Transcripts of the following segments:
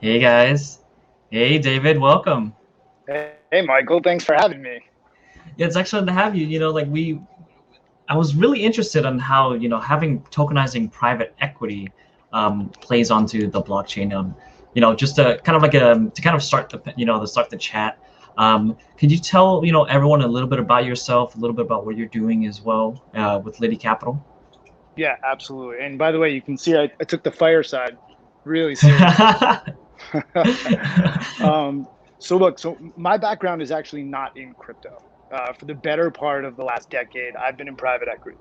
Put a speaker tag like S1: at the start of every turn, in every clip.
S1: Hey guys. Hey David, welcome.
S2: Hey, Michael, thanks for having me.
S1: Yeah, it's excellent to have you. I was really interested in how, having tokenizing private equity plays onto the blockchain. Just to kind of to kind of start the chat. Could you tell, everyone a little bit about yourself, a little bit about what you're doing as well with Liti Capital?
S2: Yeah, absolutely. And by the way, you can see I took the fireside really seriously. So my background is actually not in crypto. For the better part of the last decade, I've been in private equity.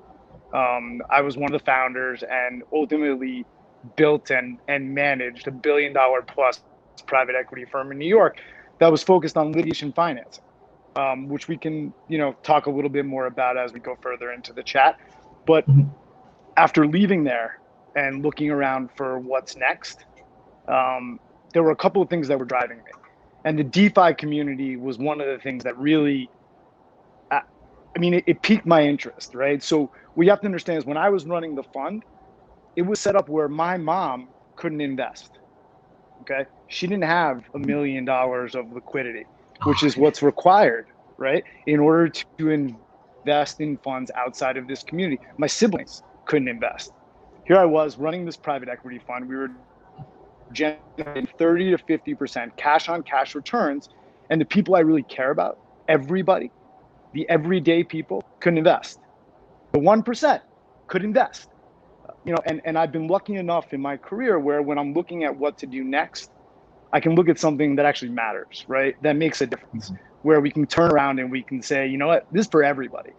S2: I was one of the founders and ultimately built and managed $1 billion plus private equity firm in New York that was focused on litigation financing, which we can, talk a little bit more about as we go further into the chat. But after leaving there and looking around for what's next, there were a couple of things that were driving me. And the DeFi community was one of the things that really, it piqued my interest, right? So what you have to understand is when I was running the fund, it was set up where my mom couldn't invest, okay? She didn't have $1 million of liquidity, which is what's required, right? In order to invest in funds outside of this community. My siblings couldn't invest. Here I was running this private equity fund. We were generating 30 to 50% cash on cash returns. And the people I really care about, everybody, the everyday people, couldn't invest. The 1% could invest. And I've been lucky enough in my career where when I'm looking at what to do next, I can look at something that actually matters, right? That makes a difference, where we can turn around and we can say, you know what, this is for everybody.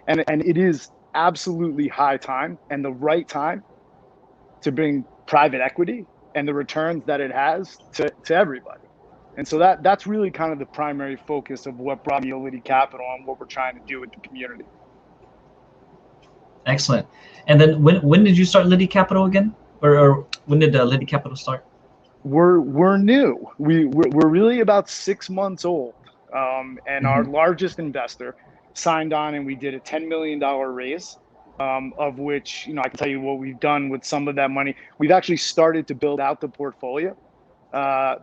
S2: And it is absolutely high time and the right time to bring private equity and the returns that it has to everybody. And so that's really kind of the primary focus of what brought me to Liti Capital and what we're trying to do with the community.
S1: Excellent. And then when did you start Liti Capital again? Or when did Liti Capital start?
S2: We're new. We're really about 6 months old. And our largest investor signed on and we did a $10 million raise, of which, I can tell you what we've done with some of that money. We've actually started to build out the portfolio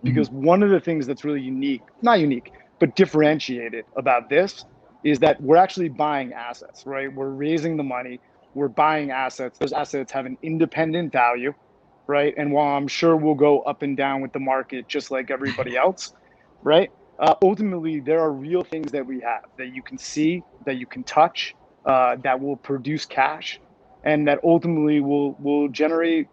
S2: because one of the things that's really not unique, but differentiated about this is that we're actually buying assets, right? We're raising the money, we're buying assets. Those assets have an independent value, right? And while I'm sure we'll go up and down with the market just like everybody else, right? Ultimately, there are real things that we have that you can see, that you can touch, that will produce cash, and that ultimately will generate,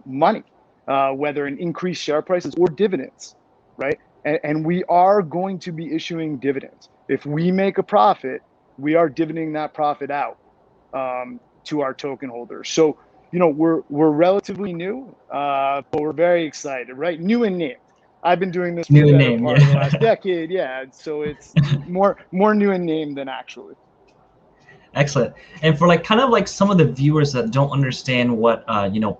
S2: money, whether in increased share prices or dividends, right? And we are going to be issuing dividends. If we make a profit, we are dividending that profit out to our token holders. So, we're relatively new, but we're very excited, right? New and named. I've been doing this for the
S1: New
S2: better
S1: name,
S2: part of the
S1: yeah.
S2: last decade. Yeah. So it's more new and named than actually.
S1: Excellent. And for kind of some of the viewers that don't understand what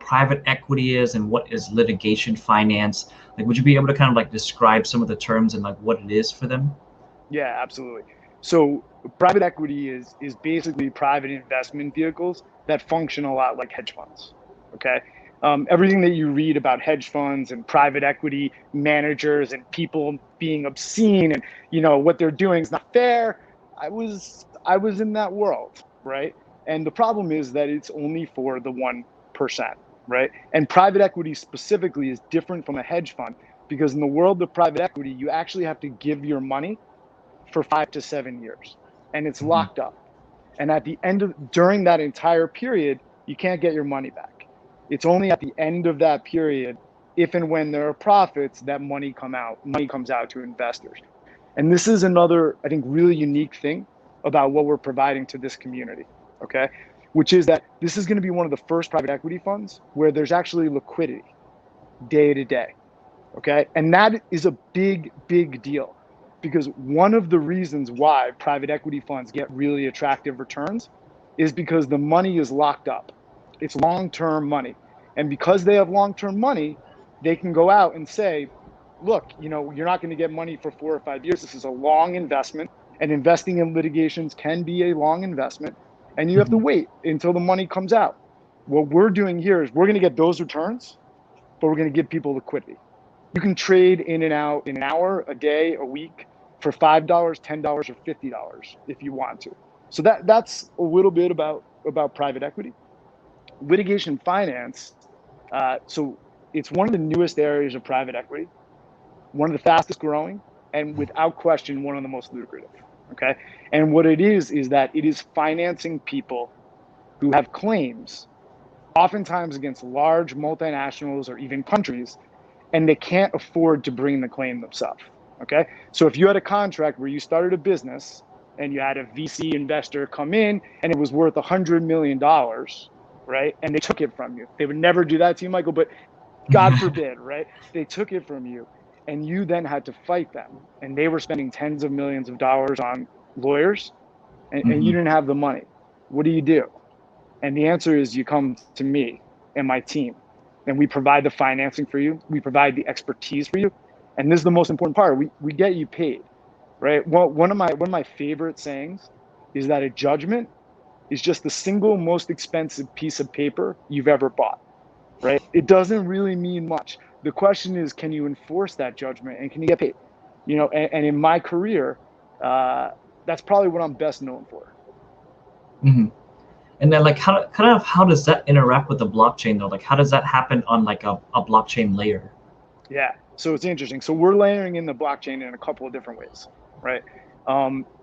S1: private equity is and what is litigation finance, would you be able to kind of describe some of the terms and what it is for them?
S2: Yeah, absolutely. So private equity is basically private investment vehicles that function a lot like hedge funds. Okay. Everything that you read about hedge funds and private equity managers and people being obscene and what they're doing is not fair. I was in that world, right? And the problem is that it's only for the 1%, right? And private equity specifically is different from a hedge fund because in the world of private equity, you actually have to give your money for 5 to 7 years and it's locked up. And during that entire period, you can't get your money back. It's only at the end of that period, if and when there are profits, that money comes out to investors. And this is another, I think, really unique thing about what we're providing to this community, okay? Which is that this is going to be one of the first private equity funds where there's actually liquidity day to day, okay? And that is a big, big deal because one of the reasons why private equity funds get really attractive returns is because the money is locked up. It's long-term money. And because they have long-term money, they can go out and say, look, you're not going to get money for 4 or 5 years. This is a long investment, and investing in litigations can be a long investment, and you have to wait until the money comes out. What we're doing here is we're going to get those returns, but we're going to give people liquidity. You can trade in and out in an hour, a day, a week for $5, $10, or $50 if you want to. So that's a little bit about private equity. Litigation finance. So it's one of the newest areas of private equity, one of the fastest growing, and without question, one of the most lucrative. Okay. And what it is that it is financing people who have claims, oftentimes against large multinationals or even countries, and they can't afford to bring the claim themselves. Okay. So if you had a contract where you started a business and you had a VC investor come in and it was worth $100 million, right? And they took it from you. They would never do that to you, Michael, but God forbid, right? They took it from you and you then had to fight them. And they were spending tens of millions of dollars on lawyers and you didn't have the money. What do you do? And the answer is you come to me and my team, and we provide the financing for you. We provide the expertise for you. And this is the most important part. We get you paid, right? One of my favorite sayings is that a judgment is just the single most expensive piece of paper you've ever bought, right? It doesn't really mean much. The question is, can you enforce that judgment and can you get paid? You know, and in my career, that's probably what I'm best known for.
S1: And then like how does that interact with the blockchain though? Like how does that happen on like a blockchain layer?
S2: Yeah, so it's interesting. So we're layering in the blockchain in a couple of different ways, right?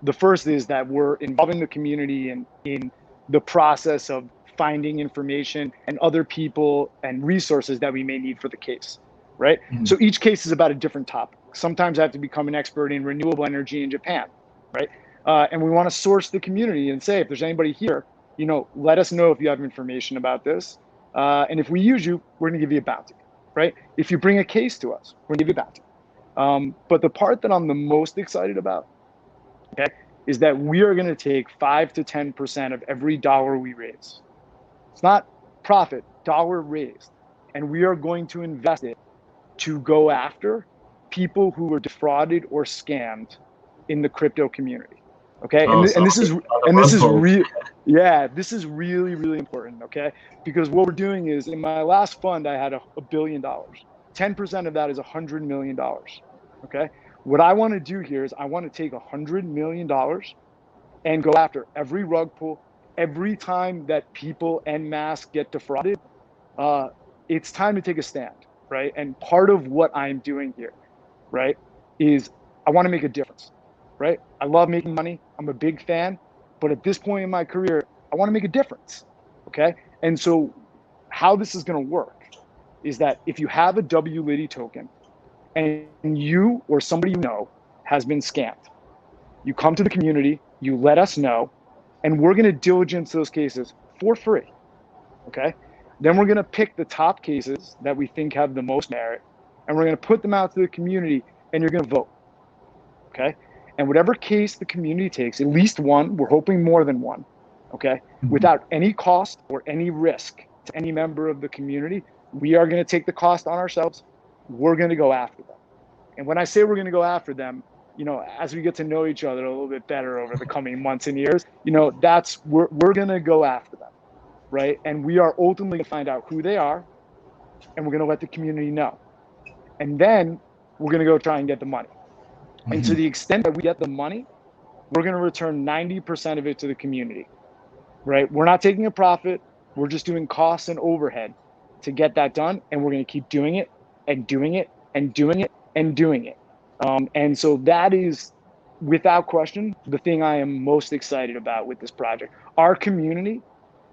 S2: The first is that we're involving the community in the process of finding information and other people and resources that we may need for the case, right? So each case is about a different topic. Sometimes I have to become an expert in renewable energy in Japan, right? And we want to source the community and say, if there's anybody here, you know, let us know if you have information about this. And if we use you, we're going to give you a bounty, right? If you bring a case to us, we're going to give you a bounty. But the part that I'm the most excited about, okay, is that we are going to take 5 to 10% of every dollar we raise. It's not profit, dollar raised. And we are going to invest it to go after people who were defrauded or scammed in the crypto community. Okay.
S1: Oh,
S2: and this is
S1: real.
S2: Yeah, this is really, really important. Okay. Because what we're doing is, in my last fund, I had $1 billion. 10% of that is $100 million. Okay. What I want to do here is I want to take $100 million and go after every rug pull. Every time that people en masse get defrauded, it's time to take a stand, right? And part of what I'm doing here, right, is I want to make a difference, right? I love making money. I'm a big fan. But at this point in my career, I want to make a difference, okay? And so how this is going to work is that if you have a Liti token and you or somebody you know has been scammed, you come to the community, you let us know, and we're going to diligence those cases for free, okay? Then we're going to pick the top cases that we think have the most merit, and we're going to put them out to the community, and you're going to vote, okay? And whatever case the community takes, at least one, we're hoping more than one, okay? Without any cost or any risk to any member of the community, we are going to take the cost on ourselves. We're going to go after them. And when I say we're going to go after them, you know, as we get to know each other a little bit better over the coming months and years, you know, we're going to go after them, right? And we are ultimately going to find out who they are, and we're going to let the community know. And then we're going to go try and get the money. And to the extent that we get the money, we're going to return 90% of it to the community, right? We're not taking a profit. We're just doing costs and overhead to get that done. And we're going to keep doing it and doing it and doing it and doing it. And so that is, without question, the thing I am most excited about with this project. Our community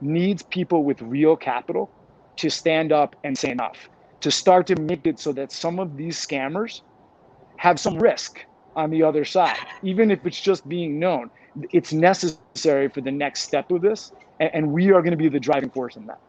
S2: needs people with real capital to stand up and say enough, to start to make it so that some of these scammers have some risk on the other side, even if it's just being known. It's necessary for the next step of this, and we are going to be the driving force in that.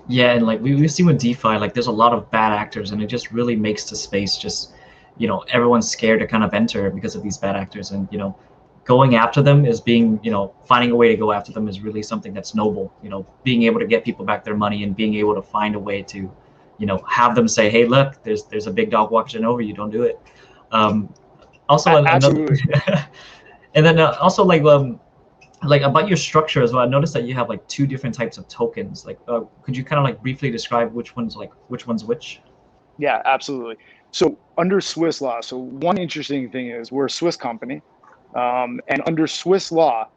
S1: Yeah, and like we've seen with DeFi, like there's a lot of bad actors, and it just really makes the space just, you know, everyone's scared to kind of enter because of these bad actors, and you know, going after them is being, you know, finding a way to go after them is really something that's noble. You know, being able to get people back their money and being able to find a way to, you know, have them say, hey, look, there's a big dog watching over you, don't do it. Also,
S2: Absolutely.
S1: And then also like about your structure as well. I noticed that you have like 2 different types of tokens. Like, could you kind of like briefly describe which one's which?
S2: Yeah, absolutely. So under Swiss law, so one interesting thing is we're a Swiss company, and under Swiss law,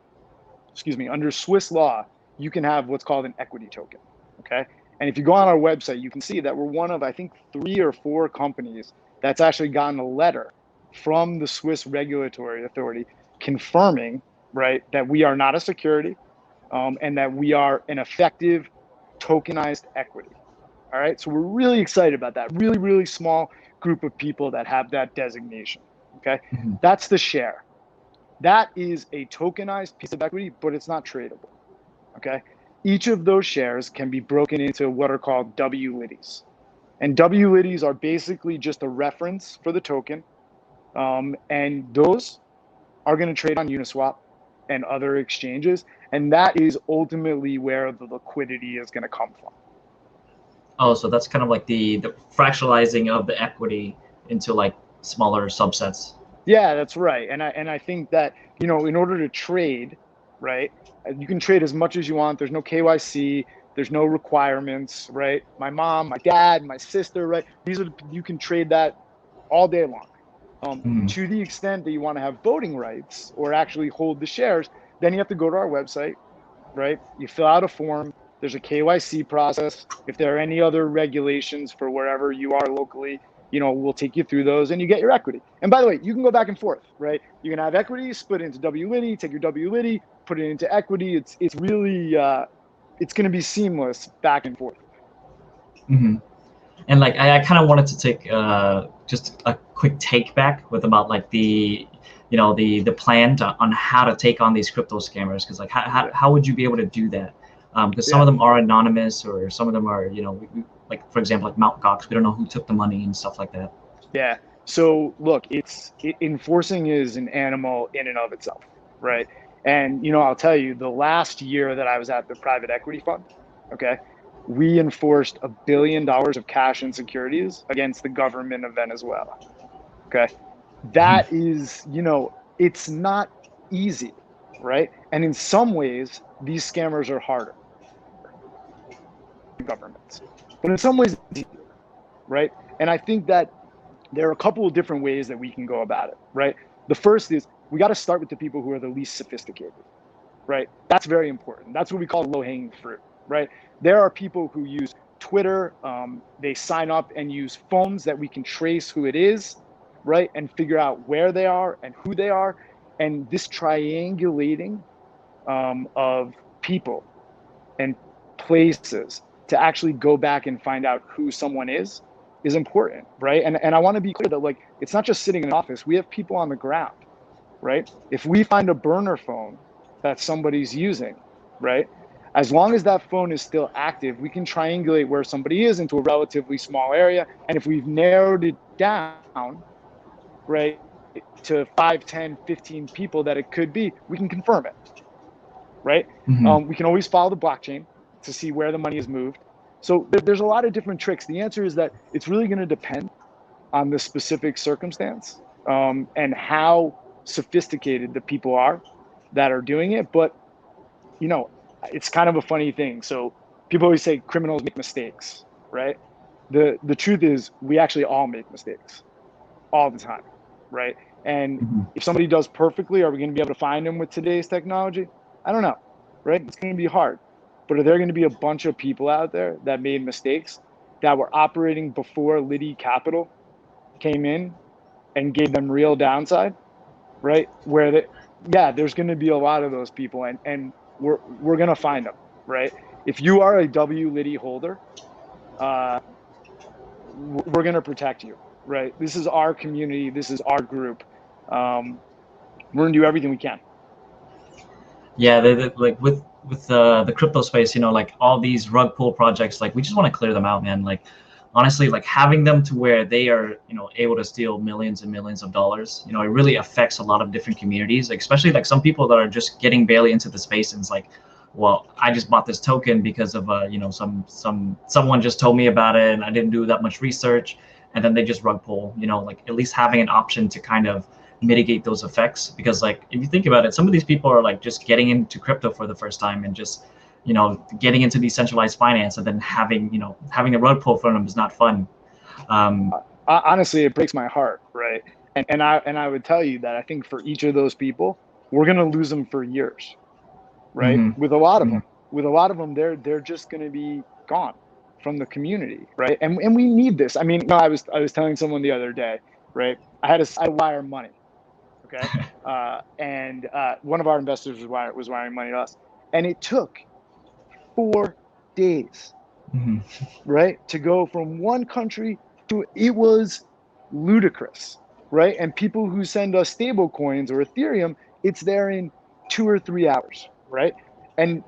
S2: you can have what's called an equity token, okay? And if you go on our website, you can see that we're one of, I think, 3 or 4 companies that's actually gotten a letter from the Swiss regulatory authority confirming, right, that we are not a security, and that we are an effective tokenized equity. All right, so we're really excited about that. Really, really small group of people that have that designation. Okay, that's the share. That is a tokenized piece of equity, but it's not tradable. Okay, each of those shares can be broken into what are called WLITs, and WLITs are basically just a reference for the token, and those are going to trade on Uniswap and other exchanges, and that is ultimately where the liquidity is going to come from.
S1: Oh, so that's kind of like the fractionalizing of the equity into like smaller subsets.
S2: Yeah, that's right. And I think that, you know, in order to trade, right, you can trade as much as you want. There's no KYC, there's no requirements, right? My mom, my dad, my sister, right? You can trade that all day long. To the extent that you want to have voting rights or actually hold the shares, then you have to go to our website, right? You fill out a form. There's a KYC process. If there are any other regulations for wherever you are locally, you know, we'll take you through those and you get your equity. And by the way, you can go back and forth, right? You can have equity, split it into WLITI, take your WLITI, put it into equity. It's really, it's going to be seamless back and forth.
S1: And like I kind of wanted to take just a quick take back with about like the the plan on how to take on these crypto scammers, because like how would you be able to do that? Because some of them are anonymous, or some of them are like, for example, like Mt. Gox, we don't know who took the money and stuff like that.
S2: Yeah. So look, enforcing is an animal in and of itself, right? And you know, I'll tell you, the last year that I was at the private equity fund, okay, we enforced $1 billion of cash and securities against the government of Venezuela. Okay, that is, you know, it's not easy, right? And in some ways, these scammers are harder than governments, but in some ways, it's easier, right? And I think that there are a couple of different ways that we can go about it, right? The first is we got to start with the people who are the least sophisticated, right? That's very important. That's what we call low-hanging fruit, right? There are people who use Twitter. They sign up and use phones that we can trace who it is, right? And figure out where they are and who they are. And this triangulating of people and places to actually go back and find out who someone is important, right? And I want to be clear that, like, it's not just sitting in an office. We have people on the ground, right? If we find a burner phone that somebody's using, right, as long as that phone is still active, we can triangulate where somebody is into a relatively small area. And if we've narrowed it down, right, to 5, 10, 15 people that it could be, we can confirm it, right? We can always follow the blockchain to see where the money is moved. So there's a lot of different tricks. The answer is that it's really going to depend on the specific circumstance and how sophisticated the people are that are doing it. But, you know, it's kind of a funny thing. So people always say criminals make mistakes, right? The truth is we actually all make mistakes all the time, right? And if somebody does perfectly, are we going to be able to find them with today's technology? I don't know, right? It's going to be hard. But are there going to be a bunch of people out there that made mistakes that were operating before Liti Capital came in and gave them real downside, right? There's going to be a lot of those people, and we're going to find them, right? If you are a WLITI holder, we're going to protect you, right? This is our community. This is our group. We're going to do everything we can.
S1: Yeah, like with the crypto space, you know, like all these rug pull projects, like we just want to clear them out, man. Like honestly, like having them to where they are, you know, able to steal millions and millions of dollars, you know, it really affects a lot of different communities, like, especially like some people that are just getting barely into the space, and it's like, well, I just bought this token because of you know, someone just told me about it and I didn't do that much research, and then they just rug pull, you know, like at least having an option to kind of mitigate those effects. Because like if you think about it, some of these people are like just getting into crypto for the first time and just, you know, getting into decentralized finance, and then having a rug pull from them is not fun.
S2: honestly, it breaks my heart, right? And I would tell you that I think for each of those people, we're going to lose them for years, right?
S1: Mm-hmm.
S2: With a lot of
S1: Mm-hmm.
S2: them, they're just going to be gone from the community, right? And we need this. I mean, no, I was telling someone the other day, right? I wire money, okay, and one of our investors was wiring money to us, and it took 4 days,
S1: Mm-hmm.
S2: right, to go from one country to, it was ludicrous, right? And people who send us stable coins or Ethereum, it's there in 2 or 3 hours, right? And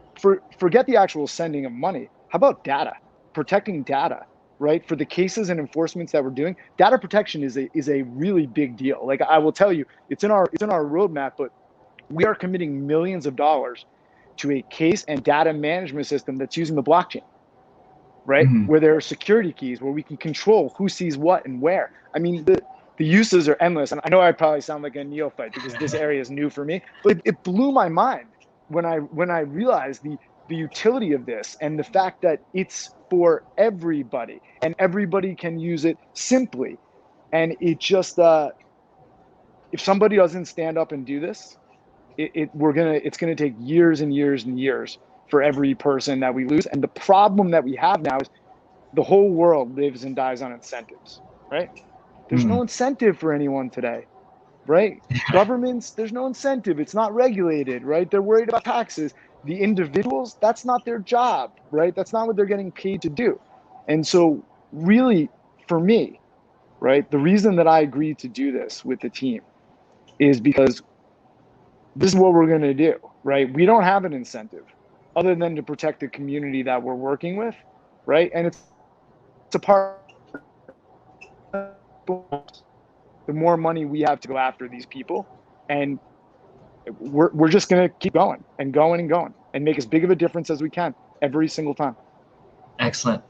S2: forget the actual sending of money. How about data? Protecting data, right? For the cases and enforcements that we're doing, data protection is a really big deal. Like, I will tell you, it's in our roadmap, but we are committing millions of dollars to a case and data management system that's using the blockchain, right?
S1: Mm-hmm.
S2: Where there are security keys, where we can control who sees what and where. I mean, the uses are endless. And I know I probably sound like a neophyte because this area is new for me, but it blew my mind when I realized the utility of this and the fact that it's for everybody and everybody can use it simply. And it just, if somebody doesn't stand up and do this, it's gonna take years and years and years for every person that we lose. And the problem that we have now is the whole world lives and dies on incentives, right? There's
S1: Mm-hmm.
S2: no incentive for anyone today, right? Governments, there's no incentive. It's not regulated, right? They're worried about taxes. The individuals, that's not their job, right? That's not what they're getting paid to do. And so really, for me, right, the reason that I agreed to do this with the team is because this is what we're going to do, right? We don't have an incentive other than to protect the community that we're working with, right? And it's a part, the more money we have to go after these people, and we're just going to keep going and going and going and make as big of a difference as we can every single time.
S1: Excellent.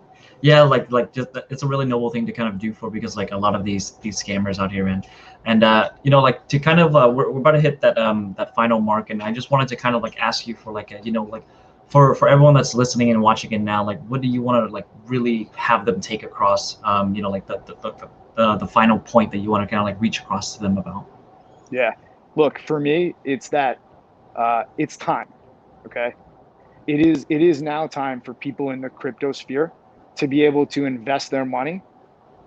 S1: Yeah, like just it's a really noble thing to kind of do for, because like a lot of these scammers out here, man. And you know, like to kind of we're about to hit that that final mark, and I just wanted to kind of like ask you for like a, you know, like for everyone that's listening and watching it now, like what do you want to like really have them take across, you know, like the final point that you want to kind of like reach across to them about?
S2: Yeah. Look, for me, it's that it's time. Okay. It is now time for people in the crypto sphere to be able to invest their money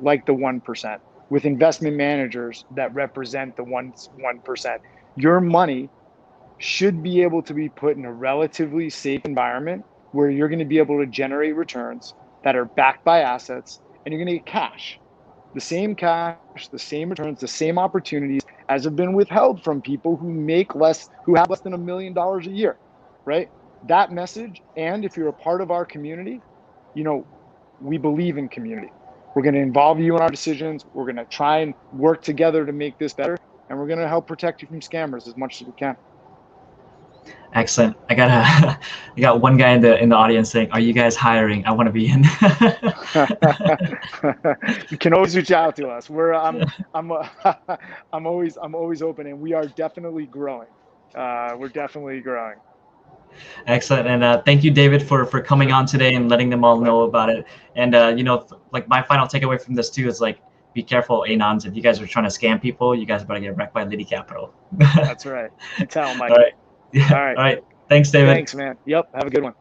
S2: like the 1%, with investment managers that represent the 1%. Your money should be able to be put in a relatively safe environment where you're going to be able to generate returns that are backed by assets, and you're going to get cash, the same returns, the same opportunities as have been withheld from people who have less than $1 million a year, right? That message. And if you're a part of our community, you know, we believe in community. We're going to involve you in our decisions. We're going to try and work together to make this better. And we're going to help protect you from scammers as much as we can.
S1: Excellent. I got I got one guy in the audience saying, "Are you guys hiring? I want to be in."
S2: You can always reach out to us. I'm I'm always open, and we are definitely growing. We're definitely growing.
S1: Excellent. And thank you, David, for coming on today and letting them all know about it. And you know, like my final takeaway from this too is like, be careful, Anons. If you guys are trying to scam people, you guys better get wrecked by Liti Capital.
S2: That's right. You tell them, Mike.
S1: All right. Yeah.
S2: All right.
S1: All right. Thanks, David.
S2: Thanks, man. Yep. Have a good one.